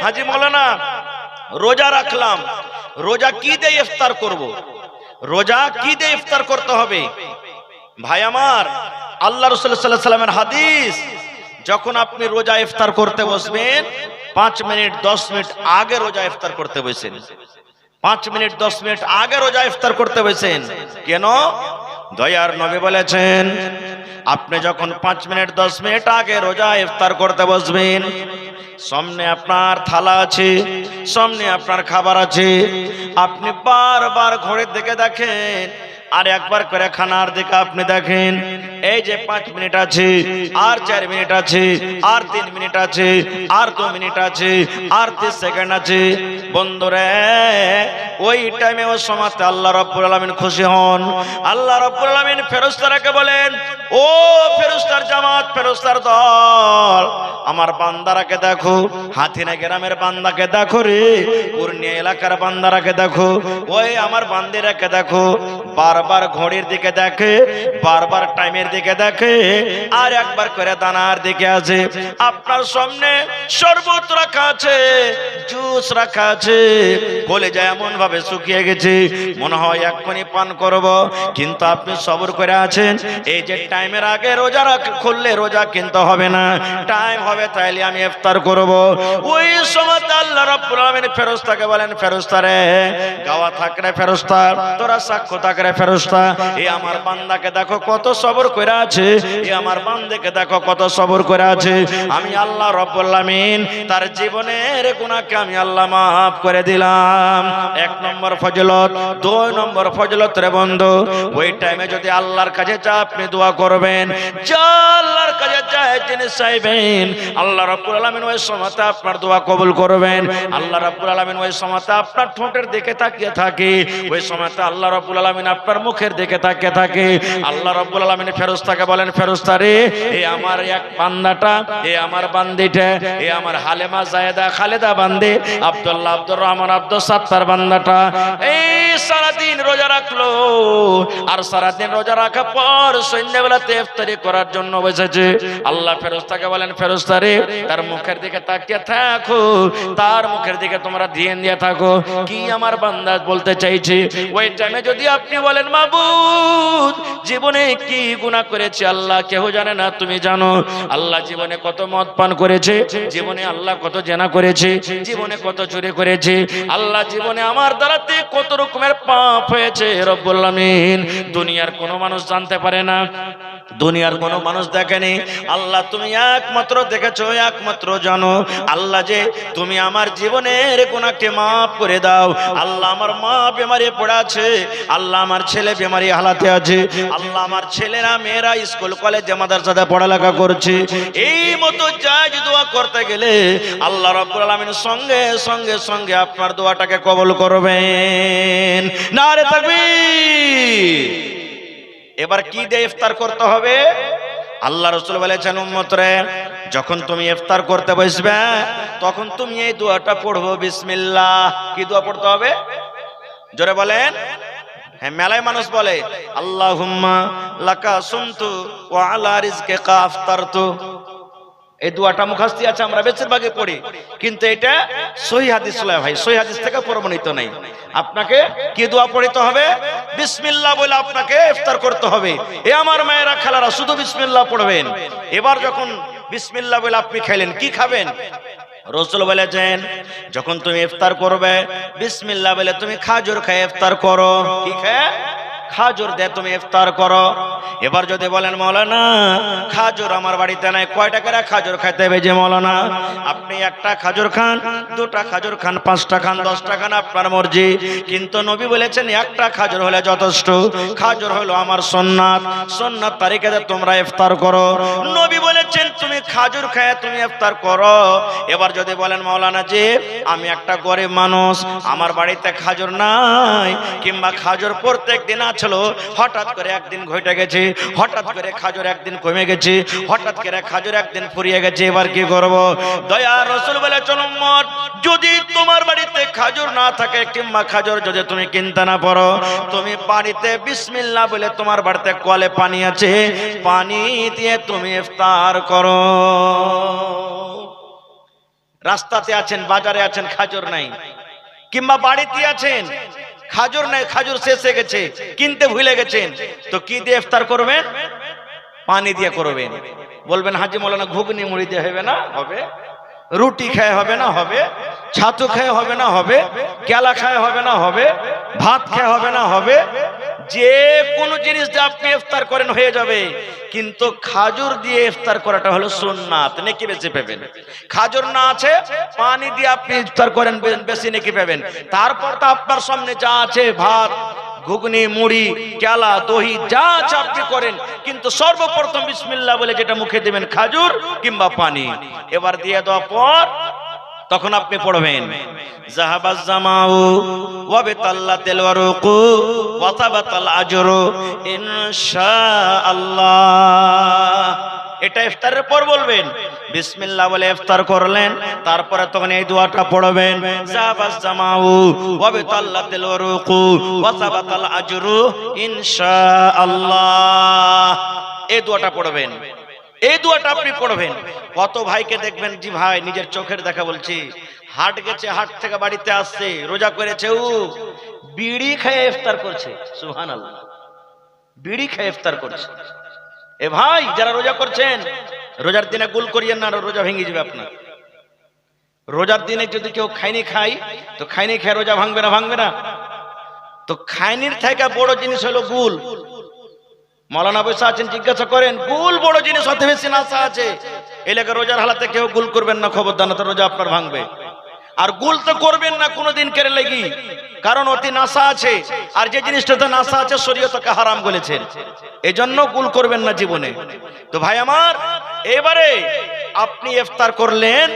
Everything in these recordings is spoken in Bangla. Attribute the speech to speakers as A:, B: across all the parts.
A: হাজি মৌলানা রোজা রাখলাম, রোজা কি দিয়ে ইফতার করব? রোজা কি দিয়ে ইফতার করতে হবে? ভাই আমার, আল্লাহ রাসূল সাল্লাল্লাহু আলাইহি ওয়াসাল্লামের হাদিস, যখন আপনি রোজা ইফতার করতে বসবেন 5 মিনিট 10 মিনিট আগে রোজা ইফতার করতে বসেন। 5 মিনিট 10 মিনিট আগে রোজা ইফতার করতে বসেন। কেন? দয়ার নবী বলেছেন, আপনি যখন 5 মিনিট 10 মিনিট আগে রোজা ইফতার করতে বসবেন, সামনে আপনার থালা আছে, সামনে আপনার খাবার আছে, আপনি বারবার ঘড়ির দিকে দেখেন, আর একবার করে খানার দিকে আপনি দেখেন, এই যে 5 মিনিট আছে, আর 4 মিনিট আছে, আর 3 মিনিট আছে, আর 2 মিনিট আছে, আর 30 সেকেন্ড আছে। বন্ধুরে, ওই টাইমে ওই সময়তে আল্লাহ রাব্বুল আলামিন খুশি হন। আল্লাহ রাব্বুল আলামিন ফেরেশতাকে বলেন, ও ফেরেশতার জামাত, ফেরেশতার দল, আমার বান্দারাকে দেখো, হাতিনা গ্রামের বান্দাকে দেখো রে, পূর্ণিয়া এলাকার বান্দারাকে দেখো, ওই আমার বান্দিরাকে দেখো, বারবার ঘড়ির দিকে দেখে, বারবার টাইমের দিকে দেখে, আর একবার করে দানার দিকে আছে। আপনার সামনে শরবত রাখা আছে, জুস রাখা আছে, কলেজা এমন ভাবে শুকিয়ে গেছে, মনে হয় এক্ষুনি পান করব, কিন্তু আপনি সবর করে আছেন। এই যে টাইমের আগে রোজা খুললে রোজা কিন্তু হবে না, টাইম হবে তাইলে আমি ইফতার করব। ওই সময় আল্লাহ রাব্বুল আলামিন ফেরেশতাকে বলেন, ফেরেশতা রে, গাওয়া থাকরে ফেরেশতা, তোরা সাক্ষ্য থাকরে ফেরেশতা, এই আমার বান্দাকে দেখো কত সবর করে আছে, এই আমার বান্দাকে দেখো কত সবর করে আছে। আমি আল্লাহ রাব্বুল আলামিন তার জীবনের গুনাহকে আমি আল্লাহ মাফ করে দিলাম। 1 নম্বর ফজিলত। 2 নম্বর ফজিলত রে বন্ধু, ওই টাইমে যদি আল্লাহর কাছে যা আপনি দোয়া করবেন, যা আল্লাহর কাছে যা জিনিস চাইবেন, আল্লাহ রাব্বুল আলামিন ওই সময়তে আপনার দোয়া কবুল করবেন। আল্লাহ রাব্বুল আলামিন ওই সময়তে আপনার ঠোঁটের দিকে তাকিয়ে থাকে, ওই সময়তে আল্লাহ রাব্বুল আলামিন আপনার মুখের দিকে তাকিয়ে থাকে। আল্লাহ রাব্বুল আলামিন ফেরেশতাকে বলেন, ফেরেশতা রে, এই আমার এক বান্দাটা, এই আমার বান্দিটা, এই আমার হালেমা জায়েদা খালেদা বান্দি, আব্দুল্লাহ আব্দুর রহমান আব্দুল সাত্তার বান্দাটা এই সারা দিন রোজা রাখলো, আর সারা দিন রোজা রাখার পর সন্ধ্যাবেলাতে ইফতারি করার জন্য বসেছে। আল্লাহ ফেরেশতাকে বলেন, ফেরেশতা রে, তার মুখের দিকে তাকিয়ে থাকো, তার মুখের দিকে তোমরা ধ্যান দিয়ে থাকো, কি আমার বান্দা বলতে চাইছে। ওই টাইমে যদি আপনি বলেন, মাবুদ, জীবনে কি গুনাহ করেছি আল্লাহ কেউ জানে না, তুমি জানো। আল্লাহ জীবনে কত মদ পান করেছে, জীবনে আল্লাহ কত জেনা করেছে, জীবনে কত চুরি করেছে, আল্লাহ জীবনে আমার দ্বারাতে কত রকমের পাপ হয়েছে রব্বুল আলামিন দুনিয়ার কোনো মানুষ জানতে পারে না, দুনিয়ার কোনো মানুষ দেখেনি। আল্লাহ তুমি একমাত্র দেখেছো, একমাত্র জানো। আল্লাহ যে তুমি আমার জীবনের গুনাহকে মাফ করে দাও। আল্লাহ আমার মা বেমারি পড়ে আছে, আল্লাহ আমার ছেলে বেমারি হালাতে আছে, আল্লাহ আমার ছেলেরা মেয়েরা স্কুল কলেজে মাদ্রাসাতে পড়ালেখা করছে। এই মতো জায়েজ দোয়া করতে গেলে আল্লাহ রাব্বুল আলামিন সঙ্গে সঙ্গে সঙ্গে আপনার দোয়াটাকে কবুল করবেন। নারে তাকবীর। এবার কি দিয়ে ইফতার করতে হবে? আল্লাহ রাসূল বলেছেন, উম্মত রে, যখন তুমি ইফতার করতে বসবে তখন তুমি এই দোয়াটা পড়বো, বিসমিল্লাহ। কি দোয়া পড়তে হবে? জোরে বলেন। হ্যাঁ, মেলায় মানুষ বলে, আল্লাহুম্মা লাকা সুমতু ওয়া আলা রিজকিকা আফতারতু। এই দোয়াটা মুখস্থ আছে, আমরা বেশিরভাগই পড়ি, কিন্তু এটা সহিহ হাদিস নয় ভাই, সহিহ হাদিস থেকে প্রমাণিত নাই। আপনাকে কি দোয়া পড়তে হবে? বিসমিল্লাহ বলে আপনাকে ইফতার করতে হবে। এ আমার মায়েরা খালারা, শুধু বিসমিল্লাহ পড়বেন। এবার যখন বিসমিল্লাহ বলে আপনি খাইলেন, কি খাবেন? রাসূল বলেছেন, যখন তুমি ইফতার করবে বিসমিল্লাহ বলে তুমি খাজুর খেয়ে ইফতার করো। কি খেয়ে? খাজুর দিয়ে তুমি ইফতার করো। এবার যদি বলেন, মাওলানা খাজুর আমার বাড়িতে নাই, কয় টাকার খাজুর খাইতে হবে? যে মাওলানা, আপনি একটা খাজুর খান, দুটা খাজুর খান, 5টা খান, 10টা খান, আপনার মর্জি, কিন্তু নবী বলেছেন একটা খাজুর হলে যথেষ্ট। খাজুর হলো আমার সুন্নাত, সুন্নাত তারিখে তোমরা ইফতার করো। নবী বলেছেন তুমি খাজুর খেয়ে তুমি ইফতার করো। এবার যদি বলেন, মাওলানা জি আমি একটা গরিব মানুষ, আমার বাড়িতে খাজুর নাই, কিংবা খাজুর প্রত্যেক দিন ছিল, হঠাৎ করে একদিন ঘটে গেছে, হঠাৎ করে খাজুর একদিন কমে গেছে, হঠাৎ করে খাজুর একদিন ফুরিয়ে গেছে, এবার কি করব? দয়ার রাসূল বলেছেন, উম্মত, যদি তোমার বাড়িতে খাজুর না থাকে, কিংবা খাজুর যদি তুমি কিনতে না পারো, তুমি বাড়িতে বিসমিল্লাহ বলে, তোমার বাড়িতে কলে পানি আছে, পানি দিয়ে তুমি ইফতার করো। রাস্তাতে আছেন, বাজারে আছেন, খাজুর নাই, কিংবা বাড়িতে আছেন, খাজুর নাই, খাজুর শেষ হয়ে গেছে, কিনতে ভুলে গেছেন, তো কি দিয়ে ইফতার করবেন? পানি দিয়ে করবেন। বলবেন হাজি মৌলানা ঘুগনি মুড়ি দিয়ে হবে না? হবে। রুটি খায় হবে না? হবে। ছাতু খায় হবে না? হবে। কেলা খায় হবে না? হবে। ভাত খায় হবে না? হবে। যে কোনো জিনিস দিয়ে আপনি ইফতার করেন হয়ে যাবে, কিন্তু খাজুর দিয়ে ইফতার করাটা হলো সুন্নাত, নেকি বেশি পাবেন। খাজুর না আছে, পানি দিয়ে আপনি ইফতার করেন, বেশি নেকি পাবেন। তারপর তো আপনার সামনে যা আছে, ভাত, ঘুগনি, মুড়ি, কেলা, দহি যা আছে আপনি করেন, কিন্তু সর্বপ্রথম বিসমিল্লাহ বলে যেটা মুখে দিবেন খাজুর কিংবা পানি। এবার দিয়ে দেওয়ার পর তখন আপনি পড়বেন যাহাবাজ জামাউ ওয়া বিতাল্লাতিল ওয়ারুকু ওয়া তাবাতাল আজরু ইনশাআল্লাহ। এটা ইফতারের পর বলবেন। বিসমিল্লাহ বলে ইফতার করলেন, তারপরে তখন এই দোয়াটা পড়বেন যাহাবাজ জামাউ ওয়া বিতাল্লাতিল ওয়ারুকু ওয়া তাবাতাল আজরু ইনশাআল্লাহ। এই দোয়াটা পড়বেন। এই দোয়াটা আপনি পড়বেন। কত ভাইকে দেখবেন, জি ভাই নিজের চোখের দেখা বলছি, হাট গেছে, হাট থেকে বাড়িতে আসছে, রোজা করেছে, ও বিড়ি খেয়ে ইফতার করছে। সুবহানাল্লাহ, বিড়ি খেয়ে ইফতার করছে। এ ভাই যারা রোজা করছেন, রোজার দিনে গুল করিয়েন না, রোজা ভেঙে যাবে আপনার। রোজার দিনে যদি কেউ খাইনি খাই, তো খাইনি খেয়ে রোজা ভাঙবে না? ভাঙবে না। তো খাইনির থেকে বড় জিনিস হলো গুল। মৌলানা বসে আছেন, জিজ্ঞাসা করেন, গুল বড় জিনিস, হতে বেশি নাশা আছে। এলাকা রোজার হালাতে কেউ গুল করবেন না, খবরদার, না তো রোজা আপনার ভাঙবে। আর গুল তো করবেন না কোনোদিন কেড়ে লেগি, কারণ অতি নাশা আছে, আর যে জিনিসটাতে নাশা আছে শরীয়তকে হারাম বলেছেন, এজন্য গুল করবেন না জীবনে। তো ভাই আমার, এবারে আপনি ইফতার করলেন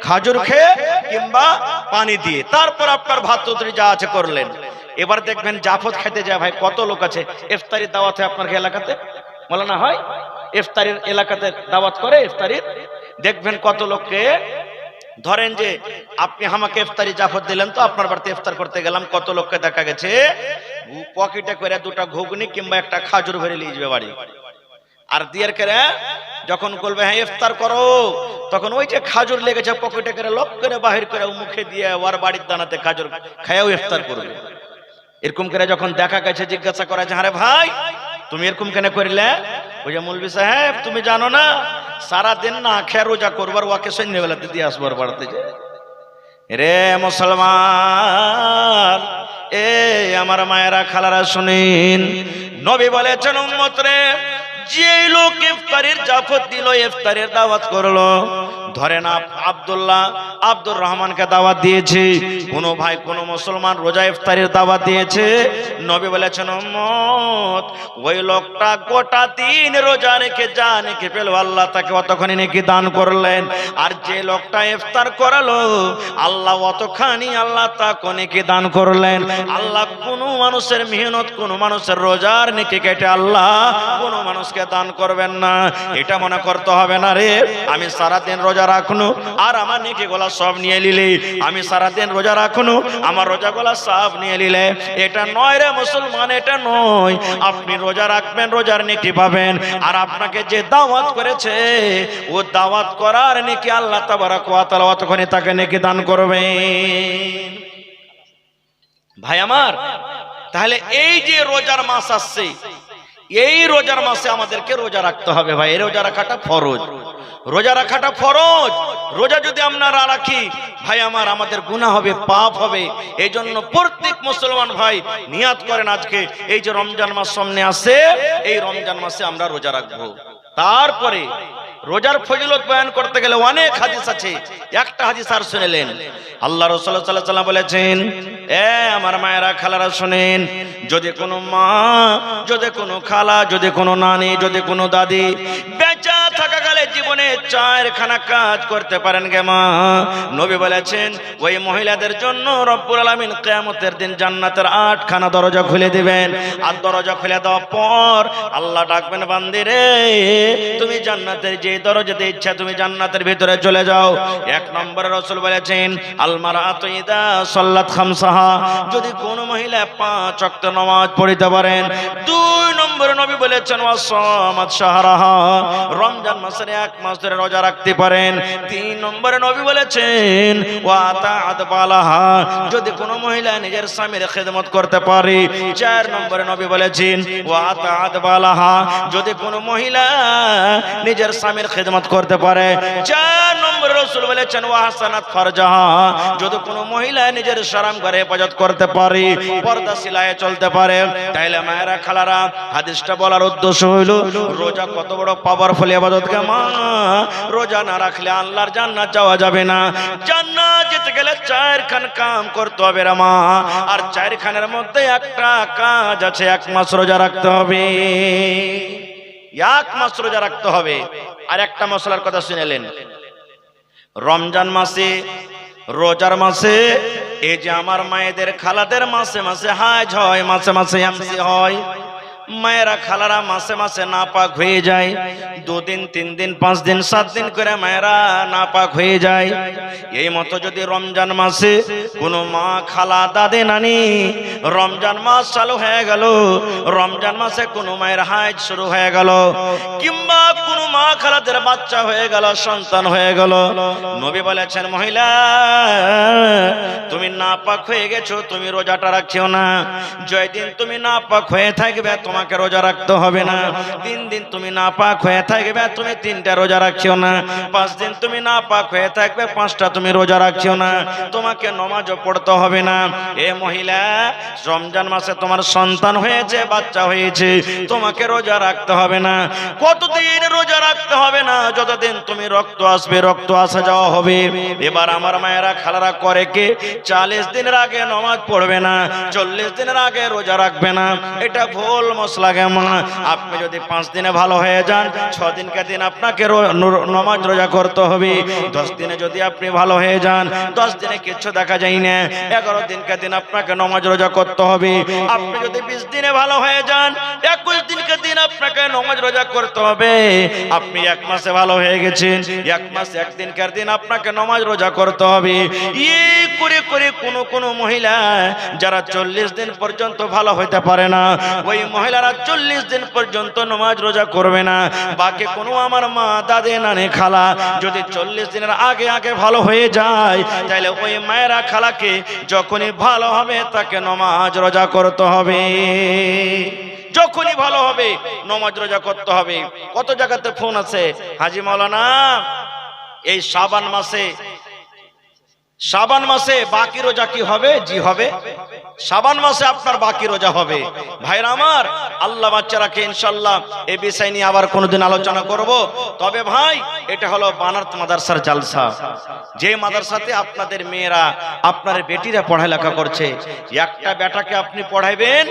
A: খাজুর খেয়ে কিংবা পানি দিয়ে, তারপর আপনার ভাত তরকারি যা আছে করলেন। এবার দেখবেন জাফত খেতে যায় ভাই, কত লোক আছে ইফতারির দাওয়াতে আপনার এলাকাতে, বলে না হয় ইফতারির এলাকাতে দাওয়াত করে ইফতারির, দেখবেন কত লোককে, ধরেন যে আপনি আমাকে ইফতারি জাফত দিলেন, তো আপনার বাড়িতে ইফতার করতে গেলাম, কত লোককে দেখা গেছে পকেটে করে দুটা ঘুগনি কিংবা একটা খাজুর ভরে নিয়ে যাবে বাড়ি, আর দিয়ে করে যখন বলবে হ্যাঁ ইফতার করো, তখন ওই যে খাজুর লেগেছে পকেটে করে লক করে বাহির করে মুখে দিয়ে ওর বাড়ির দানাতে খাজুর খায়াও ইফতার করবে। এরকম করে যখন দেখা গেছে, জিজ্ঞাসা করা যে আরে ভাই তুমি এরকম কেন করিলে? ওই যে মৌলভী সাহেব তুমি জানো না, সারাদিন না খেয়ে রোজা করবার, ওকে সন্ধ্যেবেলাতে দিয়ে আসবার বাড়তে যে। রে মুসলমান, এ আমার মায়েরা খালারা শুনেন, নবী বলেছেন উম্মত রে, যে লোক ইফতারের জাফত দিল, ইফতারের দাওয়াত করলো, ধরেন আব্দুল্লাহ আব্দুর রহমানকে দাওয়াত দিয়েছে, কোন ভাই কোন মুসলমান রোজা ইফতারের দাওয়াত দিয়েছে, নবী বলেছেন উম্মত ওই লোকটা গোটা দিন রোজা রেখে যা নেকি পেল, আল্লাহ তাকে অতখানি নেকি দান করলেন। আর যে লোকটা ইফতার করালো, আল্লাহ অতখানি আল্লাহ তাকে নেকি দান করলেন। আল্লাহ কোন মানুষের মেহনত, কোন মানুষের রোজার নেকি কেটে আল্লাহ কোন মানুষকে দান করবেন না। এটা মনে করতে হবে না রে আমি সারাদিন রোজা রাখনু আর আমার নেকি গোলা সব নিয়ে নিলে, আমি সারাদিন রোজা রাখনু আমার রোজা গোলা সব নিয়ে নিলে, এটা নয় রে মুসলমান, এটা নয়। আপনি রোজা রাখবেন, রোজার নেকি পাবেন, আর আপনাকে যে দাওয়াত করেছে ও দাওয়াত করার নেকি আল্লাহ তাবারাক ওয়া তাআলা অতখানি তাকে নেকি দান করবেন। ভাই আমার, তাহলে এই যে রোজার মাস আসছে, এই রোজার মাসে আমাদেরকে রোজা রাখতে হবে ভাই। এই রোজা রাখাটা ফরজ, রোজা রাখাটা ফরজ। রোজা যদি আমরা রাখি ভাই আমার, আমাদের গুনাহ হবে, পাপ হবে। এই জন্য প্রত্যেক মুসলমান ভাই নিয়াত করেন, আজকে এই যে রমজান মাস সামনে আসে, এই রমজান মাসে আমরা রোজা রাখবো। তারপরে রোজার ফজিলত বয়ান করতে গেলে অনেক হাদিস আছে, একটা হাদিস আর শুনলেন। আল্লাহ রাসূল সাল্লাল্লাহু আলাইহি ওয়াসাল্লাম বলেছেন, এ আমার মায়েরা খালারা শুনেন, যদি কোনো মা, যদি কোনো খালা, যদি কোনো নানি, যদি কোনো দাদি বেঁচে থাকাকালে জীবনে 4খানা কাজ করতে পারেন গে মা, নবী বলেছেন ওই মহিলাদের জন্য রব্বুল আলামিন কিয়ামতের দিন জান্নাতের 8খানা দরজা খুলে দিবেন। আর দরজা খুলে দেওয়ার পর আল্লাহ ডাকবেন, বান্দি রে তুমি জান্নাতের যে দরজাতে ইচ্ছা তুমি জান্নাতের ভিতরে চলে যাও। 1 নম্বরে রাসূল বলেছেন আল মারাতু ইদা সাল্লাত খামসাহা, যদি কোন মহিলা 5 ওয়াক্ত নামাজ পড়তে পারেন। 2 নম্বরে নবী বলেছেন ওয়াসামাত শাহরাহা, রমজান মাসের আপনি 1 মাস ধরে রোজা রাখতে পারেন। 3 নম্বরে নবী বলেছেন ওয়া তাআত বালাহা, যদি কোনো মহিলা নিজের স্বামীর খেদমত করতে পারে। 4 নম্বরে নবী বলেছেন ওয়া তাআত বালাহা, যদি কোনো মহিলা নিজের স্বামীর খেদমত করতে পারে। 4 নম্বরে রাসূল বলেছেন ওয়া হাসানাত ফারজাহা, যদি কোনো মহিলা নিজের শরম ঘরে হেফাজত করতে পারে, পর্দা সিলায়ে চলতে পারে। তাইলে মায়েরা খালারা, হাদিসটা বলার উদ্দেশ্য হইল রোজা কত বড় পাওয়ারফুল ইবাদত কে মা। রোজা না রাখলে আল্লাহর জান্নাত যাওয়া যাবে না। জান্নাত যেতে গেলে 4 খান কাম করতে হবে রে মা। আর 4 খানের মধ্যে একটা কাজ আছে, 1 মাস রোজা রাখতে হবে। 1 মাস রোজা রাখতে হবে। আর একটা মশলার কথা শুনেলেন, রমজান মাসে, রোজার মাসে, এই যে আমার মায়েদের খালাদের মাসে মাসে হাজ হয়, মাসে মাসে এমসি হয়। মায়েরা খালারা মাসে মাসে নাপাক হয়ে যায়। 2 দিন 3 দিন 5 দিন 7 দিন করে মায়েরা নাপাক হয়ে যায়। এই মতো যদি রমজান মাসে কোনো মা খালা দাদে নানি রমজান মাস চালু হয়ে গেল, রমজান মাসে কোনো মায়ের হাজ শুরু হয়ে গেল, কিংবা কোনো মা খালাদের বাচ্চা হয়ে গেল, সন্তান হয়ে গেল, নবী বলেছেন মহিলা তুমি নাপাক হয়ে গেছো, তুমি রোজাটা রাখিও না। যেদিন তুমি নাপাক হয়ে থাকবে তোমাকে রোজা রাখতে হবে না। 3 দিন তুমি নাপাক হয়ে থাকবে, তুমি 3টা রোজা রাখিও না। 5 দিন তুমি নাপাক হয়ে থাকবে, 5টা তুমি রোজা রাখিও না। তোমাকে নামাজও পড়তে হবে না। এ মহিলা, রমজান মাসে তোমার সন্তান হয়েছে, বাচ্চা হয়েছে, তোমাকে রোজা রাখতে হবে না। কতদিন রোজা রাখতে হবে না? যতদিন তুমি রক্ত আসবে, রক্ত আসা যাওয়া হবে। এবার আমার মায়েরা খালারা করে কে 40 দিনের আগে নামাজ পড়বে না, 40 দিনের আগে রোজা রাখবে না। এটা ভুল মশলা মা। আপনি যদি 5 দিনে ভালো হয়ে যান, 6 দিনকে দিন আপনাকে নামাজ রোজা করতে হবে। 10 দিনে যদি আপনি ভালো হয়ে যান, 10 দিনে কিচ্ছু দেখা যায় না, 11 দিনকে দিন আপনাকে নামাজ রোজা করতে হবে। আপনি যদি 20 দিনে ভালো হয়ে যান, 21 দিনকে দিন আপনাকে নামাজ রোজা করতে হবে। আপনি 1 মাসে ভালো হয়ে গেছেন, 1 মাস 1 দিনকার দিন আপনাকে নামাজ রোজা করতে হবে। এই করে করে কোন মহিলা যারা 40 দিন পর্যন্ত ভালো হইতে পারে না, ওই মহিলারা 40 দিন পর্যন্ত নামাজ রোজা করবে না। বাকি কোনো আমার মা দাদে নানি খালা যদি 40 দিনের আগে আগে ভালো হয়ে যায়, তাহলে ওই মায়েরা খালাকে যখনই ভালো হবে তাকে নামাজ রোজা করতে হবে। যখনই ভালো হবে নামাজ রোজা করতে হবে। কত জায়গাতে ফোন আছে, হাজি মাওলানা এই শাবান মাসে বাকি রোজা কি হবে? জি হবে, শাবান মাসে আপনার বাকি রোজা হবে। ভাইরা আমার, আল্লাহ বাচ্চারাকে ইনশাআল্লাহ এই বিষয় নিয়ে আবার কোনোদিন আলোচনা করব। তবে ভাই, এটা হলো বানারত মাদ্রাসার জালসা। যে মাদ্রাসাতে আপনাদের মেয়েরা, আপনার বেটিরা পড়ালেখা করছে। একটা বেটাকে আপনি পড়াইবেন,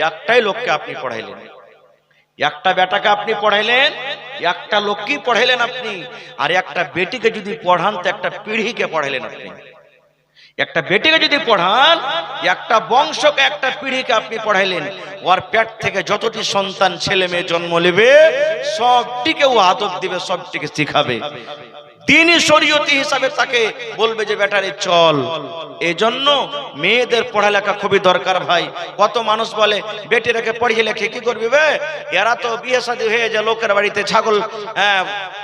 A: একটাই লোককে আপনি পড়াইলেন। একটা বেটাকে আপনি পড়াইলেন, একটা লোককেই পড়াইলেন আপনি। আর একটা বেটিকে যদি পড়ান তো একটা পিঢ়িকে পড়াইলেন আপনি। একটা বেটিকে যদি পড়ান, একটা বংশকে, একটা পিঢ়িকে আপনি পড়াইলেন। ওর পেট থেকে যতটি সন্তান ছেলে মেয়ে জন্ম নেবে, সবটিকে ও আদব দিবে, সবটিকে শিখাবে। দ্বীনি শরীয়তি হিসাবে তাকে বলবে যে বেটারে চল। এই জন্য মেয়েদের পড়ালেখা খুবই দরকার ভাই। কত মানুষ বলে বেটিরাকে পড়িয়ে লেখে কি করবি বে, এরা তো বিয়ে শাদী হয়ে যায়, লোকের বাড়িতে ছাগল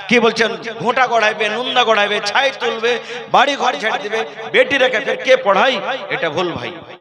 A: কি বলছেন ঘোঁটা গড়াইবে, নুন্দা গড়াইবে, ছাই তুলবে, বাড়ি ঘর ছেড়ে দিবে, বেটিরাকে ফের কে পড়াই? এটা ভুল ভাই।